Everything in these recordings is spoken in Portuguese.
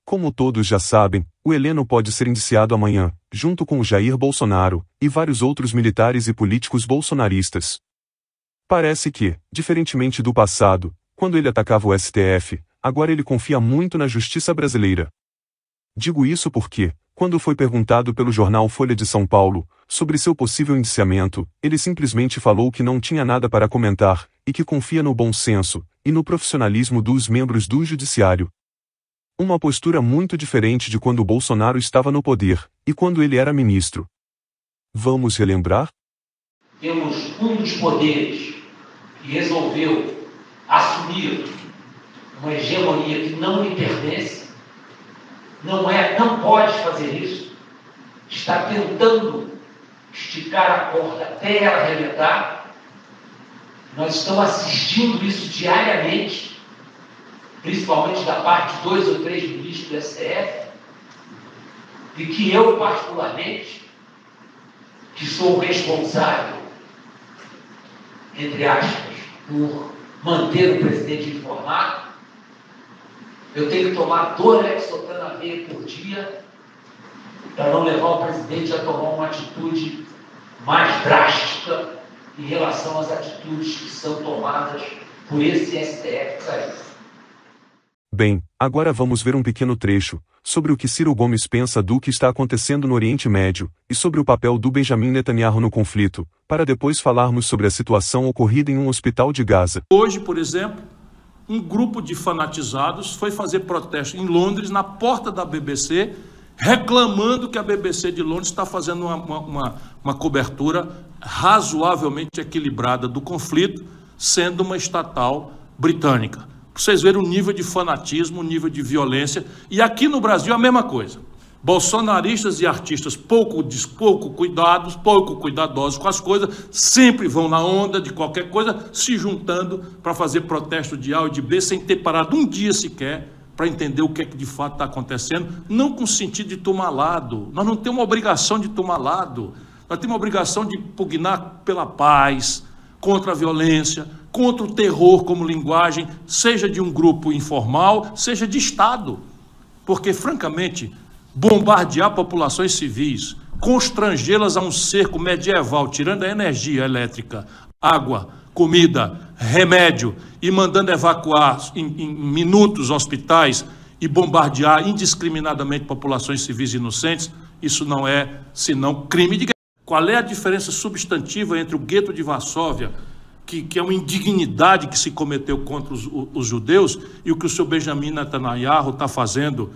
Como todos já sabem, o Heleno pode ser indiciado amanhã, junto com o Jair Bolsonaro, e vários outros militares e políticos bolsonaristas. Parece que, diferentemente do passado, quando ele atacava o STF, agora ele confia muito na justiça brasileira. Digo isso porque, quando foi perguntado pelo jornal Folha de São Paulo, sobre seu possível indiciamento, ele simplesmente falou que não tinha nada para comentar, e que confia no bom senso, e no profissionalismo dos membros do judiciário. Uma postura muito diferente de quando Bolsonaro estava no poder, e quando ele era ministro. Vamos relembrar? Temos um dos poderes que resolveu assumir uma hegemonia que não lhe pertence, não pode fazer isso, está tentando esticar a corda até ela arrebentar. Nós estamos assistindo isso diariamente, principalmente da parte de 2 ou 3 ministros do STF, e que eu, particularmente, que sou o responsável, entre aspas, por manter o presidente informado, eu tenho que tomar 2 Lexotanavir por dia para não levar o presidente a tomar uma atitude mais drástica em relação às atitudes que são tomadas por esse STF caído. Bem, agora vamos ver um pequeno trecho sobre o que Ciro Gomes pensa do que está acontecendo no Oriente Médio e sobre o papel do Benjamin Netanyahu no conflito, para depois falarmos sobre a situação ocorrida em um hospital de Gaza. Hoje, por exemplo, um grupo de fanatizados foi fazer protesto em Londres, na porta da BBC, reclamando que a BBC de Londres está fazendo uma cobertura razoavelmente equilibrada do conflito, sendo uma estatal britânica. Para vocês verem o nível de fanatismo, o nível de violência. E aqui no Brasil a mesma coisa. Bolsonaristas e artistas pouco cuidadosos com as coisas, sempre vão na onda de qualquer coisa, se juntando para fazer protesto de A e de B, sem ter parado um dia sequer para entender o que é que de fato está acontecendo, não com sentido de tomar lado. Nós não temos uma obrigação de tomar lado, nós temos uma obrigação de pugnar pela paz, contra a violência, contra o terror como linguagem, seja de um grupo informal, seja de Estado. Porque, francamente, bombardear populações civis, constrangê-las a um cerco medieval, tirando a energia elétrica, água, comida, remédio, e mandando evacuar em minutos hospitais e bombardear indiscriminadamente populações civis inocentes, isso não é senão crime de guerra. Qual é a diferença substantiva entre o gueto de Varsóvia, que é uma indignidade que se cometeu contra os judeus, e o que o seu Benjamin Netanyahu está fazendo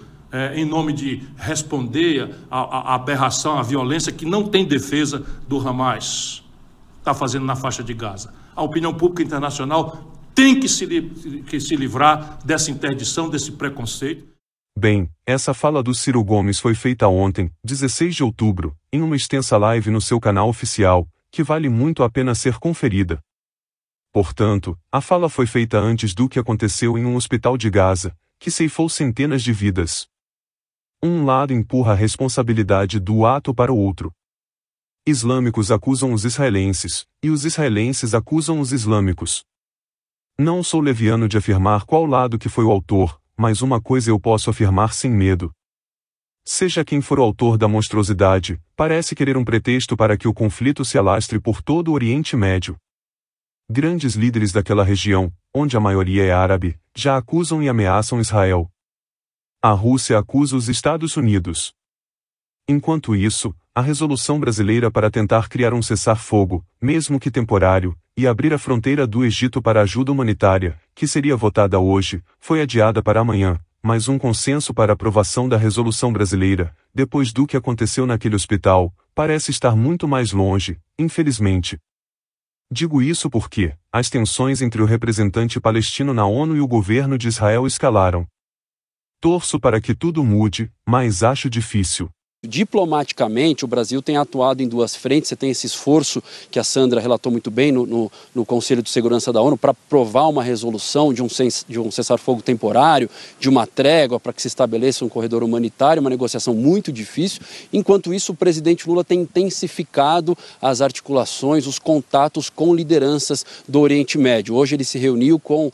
em nome de responder à aberração, à violência que não tem defesa do Hamas, está fazendo na faixa de Gaza? A opinião pública internacional tem que se livrar dessa interdição, desse preconceito. Bem, essa fala do Ciro Gomes foi feita ontem, 16 de outubro, em uma extensa live no seu canal oficial, que vale muito a pena ser conferida. Portanto, a fala foi feita antes do que aconteceu em um hospital de Gaza, que ceifou centenas de vidas. Um lado empurra a responsabilidade do ato para o outro. Islâmicos acusam os israelenses, e os israelenses acusam os islâmicos. Não sou leviano de afirmar qual lado que foi o autor, mas uma coisa eu posso afirmar sem medo. Seja quem for o autor da monstruosidade, parece querer um pretexto para que o conflito se alastre por todo o Oriente Médio. Grandes líderes daquela região, onde a maioria é árabe, já acusam e ameaçam Israel. A Rússia acusa os Estados Unidos. Enquanto isso, a resolução brasileira para tentar criar um cessar-fogo, mesmo que temporário, e abrir a fronteira do Egito para ajuda humanitária, que seria votada hoje, foi adiada para amanhã, mas um consenso para aprovação da resolução brasileira, depois do que aconteceu naquele hospital, parece estar muito mais longe, infelizmente. Digo isso porque as tensões entre o representante palestino na ONU e o governo de Israel escalaram. Torço para que tudo mude, mas acho difícil. Diplomaticamente, o Brasil tem atuado em duas frentes. Você tem esse esforço que a Sandra relatou muito bem no Conselho de Segurança da ONU para aprovar uma resolução de um cessar-fogo temporário, de uma trégua para que se estabeleça um corredor humanitário, uma negociação muito difícil. Enquanto isso, o presidente Lula tem intensificado as articulações, os contatos com lideranças do Oriente Médio. Hoje ele se reuniu com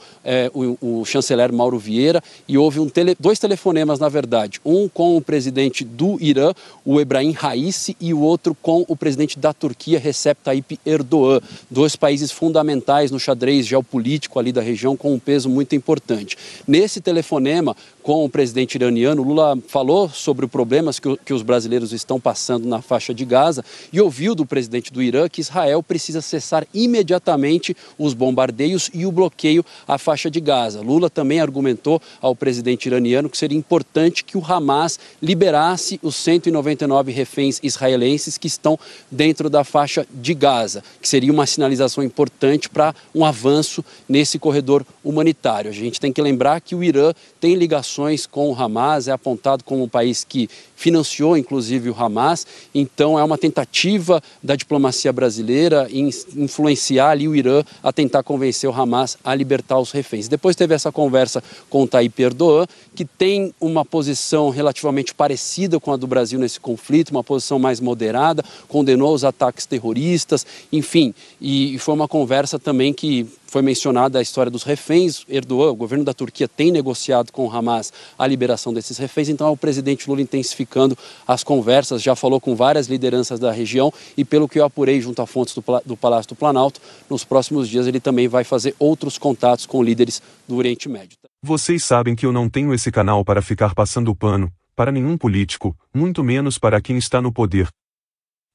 o chanceler Mauro Vieira e houve dois telefonemas, na verdade. Um com o presidente do Irã, o Ebrahim Raisi, e o outro com o presidente da Turquia, Recep Tayyip Erdogan, dois países fundamentais no xadrez geopolítico ali da região, com um peso muito importante. Nesse telefonema com o presidente iraniano, Lula falou sobre os problemas que os brasileiros estão passando na faixa de Gaza e ouviu do presidente do Irã que Israel precisa cessar imediatamente os bombardeios e o bloqueio à faixa de Gaza. Lula também argumentou ao presidente iraniano que seria importante que o Hamas liberasse os 199 reféns israelenses que estão dentro da faixa de Gaza, que seria uma sinalização importante para um avanço nesse corredor humanitário. A gente tem que lembrar que o Irã tem ligações com o Hamas, é apontado como um país que financiou inclusive o Hamas, então é uma tentativa da diplomacia brasileira em influenciar ali o Irã a tentar convencer o Hamas a libertar os reféns. Depois teve essa conversa com o Tayyip Erdogan, que tem uma posição relativamente parecida com a do Brasil nesse conflito, uma posição mais moderada, condenou os ataques terroristas, enfim, e foi uma conversa também que foi mencionada a história dos reféns. Erdogan, o governo da Turquia, tem negociado com o Hamas a liberação desses reféns, então é o presidente Lula intensificando as conversas, já falou com várias lideranças da região e, pelo que eu apurei junto a fontes do Palácio do Planalto, nos próximos dias ele também vai fazer outros contatos com líderes do Oriente Médio. Vocês sabem que eu não tenho esse canal para ficar passando pano para nenhum político, muito menos para quem está no poder.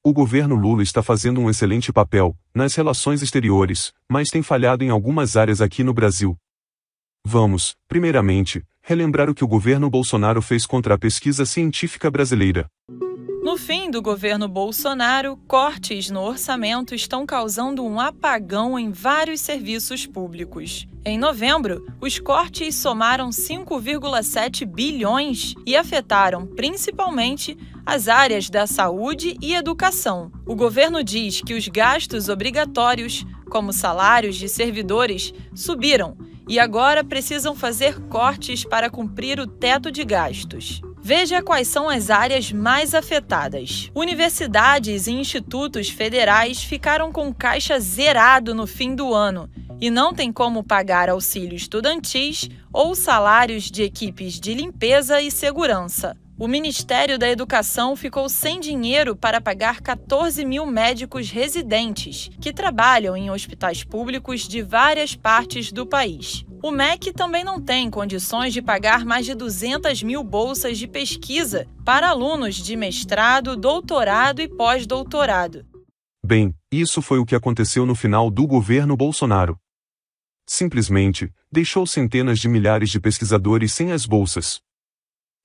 O governo Lula está fazendo um excelente papel nas relações exteriores, mas tem falhado em algumas áreas aqui no Brasil. Vamos, primeiramente, relembrar o que o governo Bolsonaro fez contra a pesquisa científica brasileira. No fim do governo Bolsonaro, cortes no orçamento estão causando um apagão em vários serviços públicos. Em novembro, os cortes somaram 5,7 bilhões e afetaram principalmente as áreas da saúde e educação. O governo diz que os gastos obrigatórios, como salários de servidores, subiram e agora precisam fazer cortes para cumprir o teto de gastos. Veja quais são as áreas mais afetadas. Universidades e institutos federais ficaram com caixa zerado no fim do ano e não tem como pagar auxílios estudantis ou salários de equipes de limpeza e segurança. O Ministério da Educação ficou sem dinheiro para pagar 14 mil médicos residentes que trabalham em hospitais públicos de várias partes do país. O MEC também não tem condições de pagar mais de 200 mil bolsas de pesquisa para alunos de mestrado, doutorado e pós-doutorado. Bem, isso foi o que aconteceu no final do governo Bolsonaro. Simplesmente, deixou centenas de milhares de pesquisadores sem as bolsas.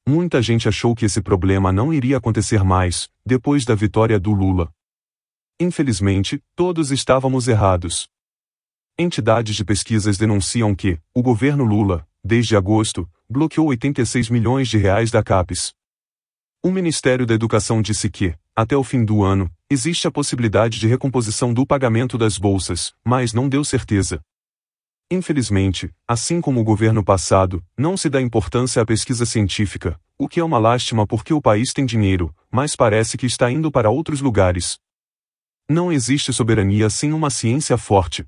Muita gente achou que esse problema não iria acontecer mais, depois da vitória do Lula. Infelizmente, todos estávamos errados. Entidades de pesquisas denunciam que o governo Lula, desde agosto, bloqueou 86 milhões de reais da CAPES. O Ministério da Educação disse que, até o fim do ano, existe a possibilidade de recomposição do pagamento das bolsas, mas não deu certeza. Infelizmente, assim como o governo passado, não se dá importância à pesquisa científica, o que é uma lástima porque o país tem dinheiro, mas parece que está indo para outros lugares. Não existe soberania sem uma ciência forte.